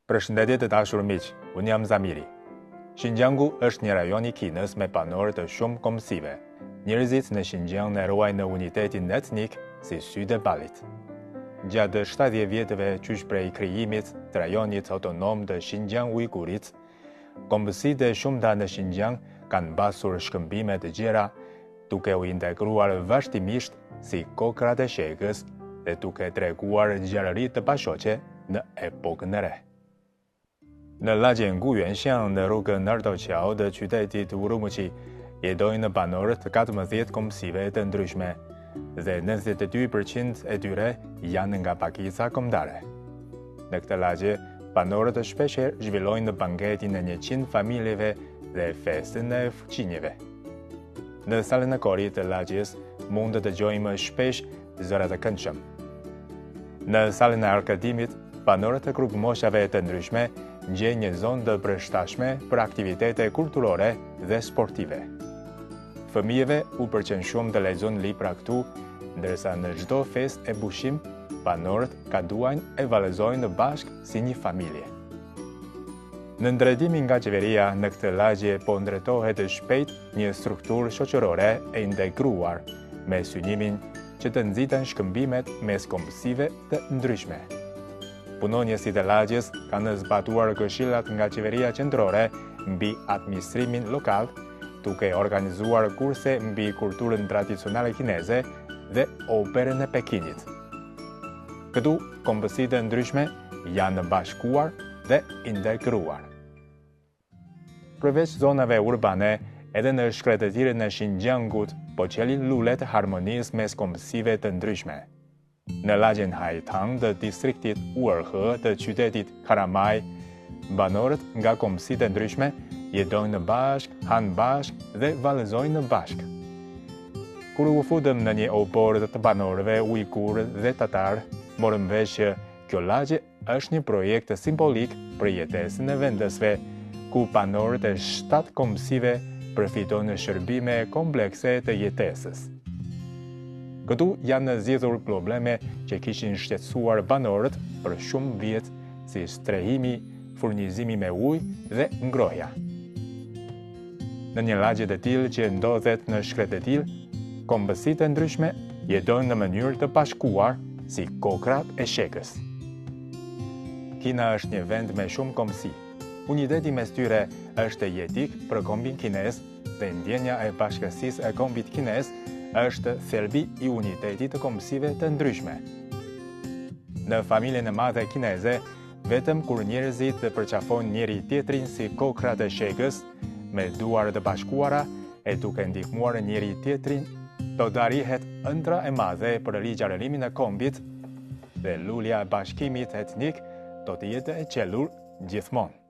Përshëndetje të dashur miq, unë jam Zamiri. Xinjiangu është një rajon I Kinës me banor të shumë kombësive. Njerëzit në Xinjiang ne ruajnë unitetin etnik si sytë e ballit. Gjatë 70 vjetëve qysh prej krijimit të rajonit autonom të Xinjiang Uigurit, kombësitë e shumta në Xinjiang kanë mbasur shkëmbime të gjera, duke u integruar vazhdimisht si kokrat e shegës dhe duke treguar ngjarëri të pashoqe në epokën e re. Në lagjen Guyuanxiang në rrugën Ardouqiao të qytetit Urumqi, jetojnë banorët 14 kombësive të ndryshme dhe 92% e tyre janë nga pakica kombëtare. Në këtë lagje, banorët shpeshherë zhvillojnë banketin e 100 familjeve dhe festën e fëmijëve. Në salën e korit të lagjes mund të dëgjojmë shpesh zëra të këndshëm. Në salën e arkadimit, banorët e grupmoshave të ndryshme gjejnë një zonë të përshtatshme për aktivitete kulturore dhe sportive. Fëmijëve u pëlqen shumë të lexojnë libra këtu, ndërsa në çdo festë e pushim, banorët kaduajnë e vallëzojnë bashkë si një familje. Në ndërtimin nga qeveria në këtë lagje po ndërtohet shpejt një strukturë shoqërore e integruar me synimin që të nxiten shkëmbimet mes kombësive të ndryshme. Punonjësit e lagjes kanë zbatuar këshillat nga qeveria qendrore mbi administrimin lokal, duke organizuar kurse mbi kulturën tradicionale kineze dhe operën e Pekinit. Këtu, kombësitë e ndryshme janë bashkuar dhe integruar. Përveç zonave urbane, edhe në shkretëtirën e Xinjiangut po qelin lulet harmonisë mes kombësive të ndryshme. Në lagjen Haitang të distriktit Uerhe të qytetit Karamaj, banorët nga kombësitë e ndryshme jetojnë bashk, hanë bashk dhe vallëzojnë bashk. Kur u futëm në një opor të banorëve ujgur dhe tatar, morëm vesh që kjo lagje është një projekt simbolik për jetesën e vendësve, ku banorët e 7 kombësive përfitojnë shërbime komplekse të jetesës. Këtu janë zgjedhur probleme që kishin shqetësuar banorët për shumë vjet, si strehimi, furnizimi me ujë dhe ngrohja. Në një lagje të tillë që ndodhet në shkretëtir, kombësitë e ndryshme jetojnë në mënyrë të bashkuar si kokrat e shegës. Kina është një vend me shumë kombësi. Uniteti mes tyre është jetik për kombin kinez dhe ndjenja e bashkësisë e kombit kinez është thelbi I unitetit të kombësive të ndryshme. Në familjen e madhe kineze, vetëm kur njerëzit përqafojnë njëri tjetrin si kokrat e shegës, me duar të bashkuara e duke ndihmuar njëri tjetrin, do të arrihet ëndra e madhe për rigjarërimin e kombit dhe lulja e bashkimit etnik do të jetë e qelur gjithmonë.